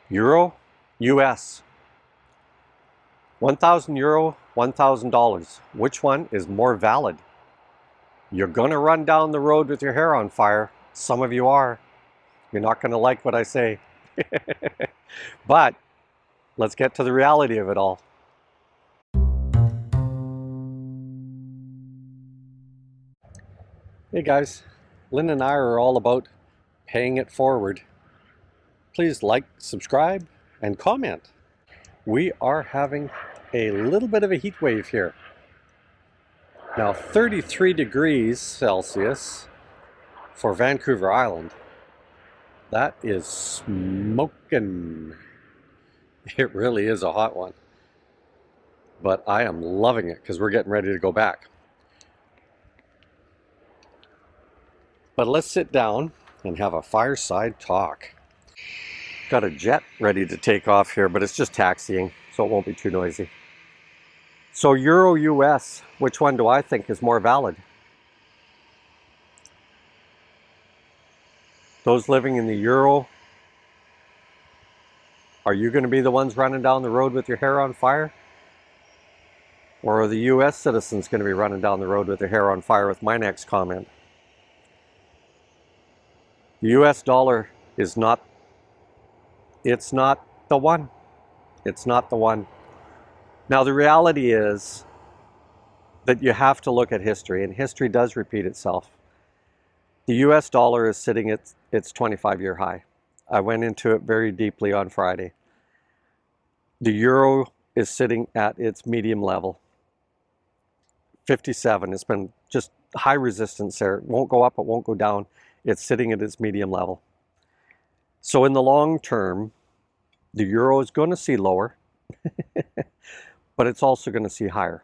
Euro, US. 1,000 euro, $1,000. Which one is more valid? You're going to run down the road with your hair on fire. Some of you are. You're not going to like what I say. But let's get to the reality of it all. Hey guys, Lynn and I are all about paying it forward. Please like, subscribe, and comment. We are having a little bit of a heat wave here. Now 33 degrees Celsius for Vancouver Island. That is smoking. It really is a hot one. But I am loving it because we're getting ready to go back. But let's sit down and have a fireside talk. Got a jet ready to take off here, but it's just taxiing, so it won't be too noisy. So Euro US, which one do I think is more valid? Those living in the Euro, are you going to be the ones running down the road with your hair on fire? Or are the US citizens going to be running down the road with their hair on fire with my next comment? The US dollar is not, it's not the one. It's not the one. Now the reality is that you have to look at history, and history does repeat itself. The US dollar is sitting at its 25-year high. I went into it very deeply on Friday. The euro is sitting at its medium level. 57, it's been just high resistance there. It won't go up, it won't go down. It's sitting at its medium level. So in the long term, the euro is going to see lower, but it's also going to see higher.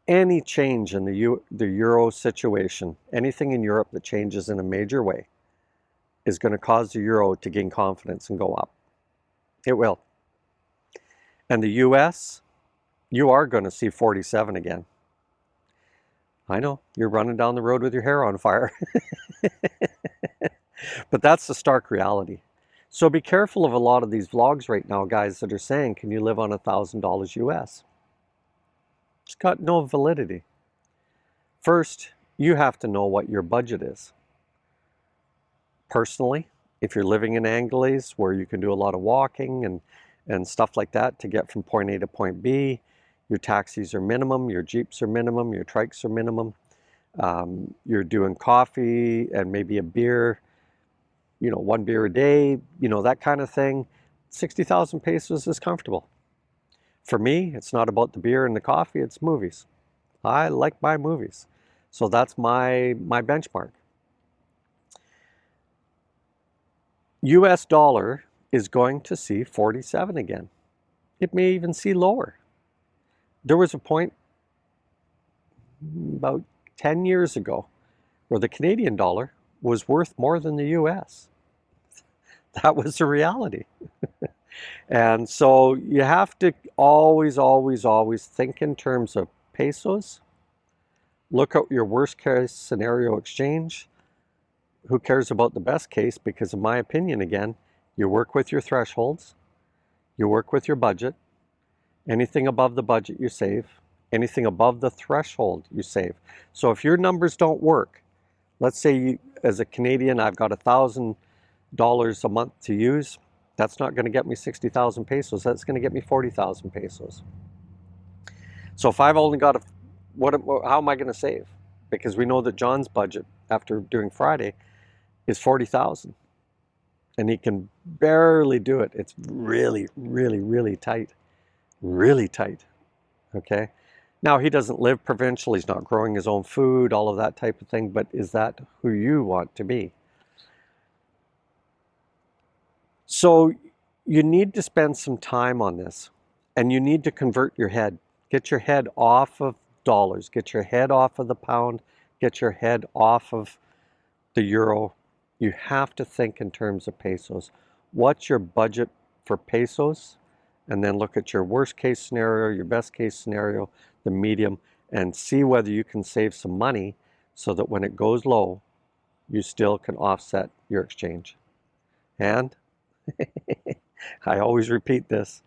Any change in the euro situation, anything in Europe that changes in a major way, is going to cause the euro to gain confidence and go up. It will. And the US, you are going to see 47 again. I know, you're running down the road with your hair on fire. But that's the stark reality. So be careful of a lot of these vlogs right now, guys, that are saying, can you live on $1,000 US? It's got no validity. First, you have to know what your budget is. Personally, if you're living in Anglais where you can do a lot of walking and stuff like that to get from point A to point B, your taxis are minimum, your Jeeps are minimum, your trikes are minimum. You're doing coffee and maybe a beer, you know, 1 beer a day, you know, that kind of thing. 60,000 pesos is comfortable. For me, it's not about the beer and the coffee, it's movies. I like my movies. So that's my benchmark. US dollar is going to see 47 again. It may even see lower. There was a point about 10 years ago where the Canadian dollar was worth more than the US. That was the reality. And so you have to always think in terms of pesos. Look at your worst case scenario exchange. Who cares about the best case? Because in my opinion, again, you work with your thresholds, you work with your budget. Anything above the budget, you save. Anything above the threshold, you save. So if your numbers don't work, let's say you, as a Canadian, I've got $1,000 a month to use. That's not going to get me 60,000 pesos. That's going to get me 40,000 pesos. So if I've only got how am I going to save? Because we know that John's budget after doing Friday is 40,000. And he can barely do it. It's really, really, really tight. Really tight. Okay? Now, he doesn't live provincial. He's not growing his own food, all of that type of thing. But is that who you want to be? So you need to spend some time on this, and you need to convert your head. Get your head off of dollars. Get your head off of the pound. Get your head off of the euro. You have to think in terms of pesos. What's your budget for pesos? And then look at your worst case scenario, your best case scenario, the medium, and see whether you can save some money so that when it goes low, you still can offset your exchange. And I always repeat this.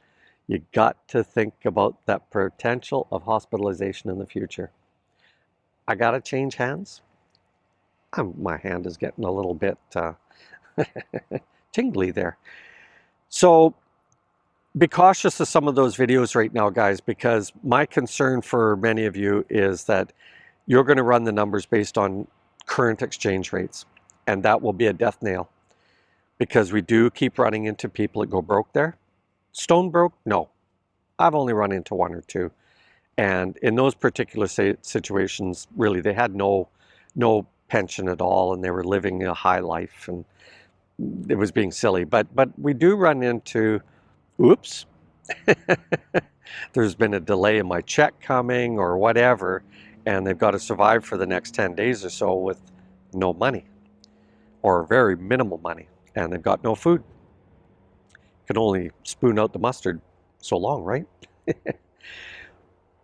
You got to think about that potential of hospitalization in the future. I got to change hands. My hand is getting a little bit tingly there. So be cautious of some of those videos right now, guys, because my concern for many of you is that you're going to run the numbers based on current exchange rates, and that will be a death nail because we do keep running into people that go broke there. Stone broke? No. I've only run into one or two. And in those particular situations, really, they had no pension at all, and they were living a high life, and it was being silly. But we do run into, oops, there's been a delay in my check coming or whatever, and they've got to survive for the next 10 days or so with no money or very minimal money, and they've got no food. Can only spoon out the mustard so long, right?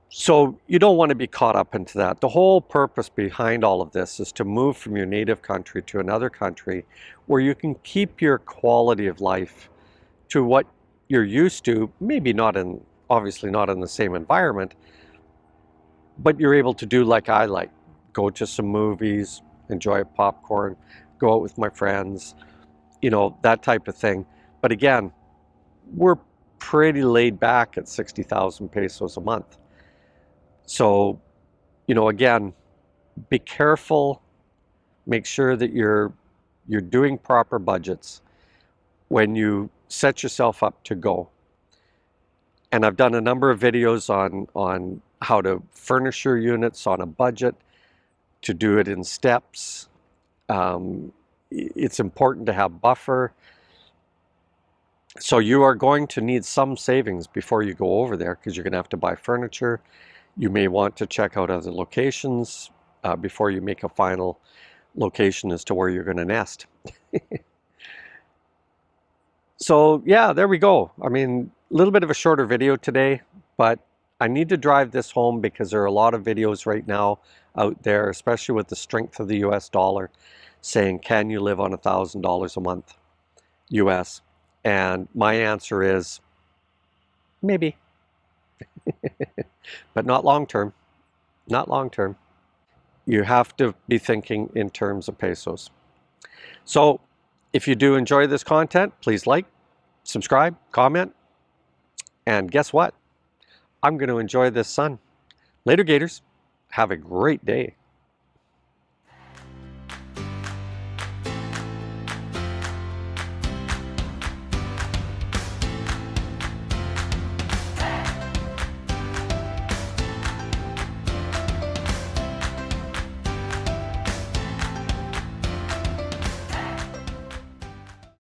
So you don't want to be caught up into that. The whole purpose behind all of this is to move from your native country to another country where you can keep your quality of life to what you're used to, maybe not in, obviously not in the same environment, but you're able to do like I like. Go to some movies, enjoy popcorn, go out with my friends, you know, that type of thing. But again, we're pretty laid back at 60,000 pesos a month. So, you know, again, be careful, make sure that you're doing proper budgets when you set yourself up to go. And I've done a number of videos on how to furnish your units on a budget, to do it in steps. It's important to have buffer. So you are going to need some savings before you go over there because you're going to have to buy furniture. You may want to check out other locations before you make a final location as to where you're going to nest. So yeah, there we go. I mean, a little bit of a shorter video today, but I need to drive this home because there are a lot of videos right now out there, especially with the strength of the US dollar, saying, can you live on $1,000 a month US? And my answer is maybe. But not long term. Not long term. You have to be thinking in terms of pesos. So if you do enjoy this content, please like, subscribe, comment, and guess what? I'm going to enjoy this sun. Later, Gators. Have a great day.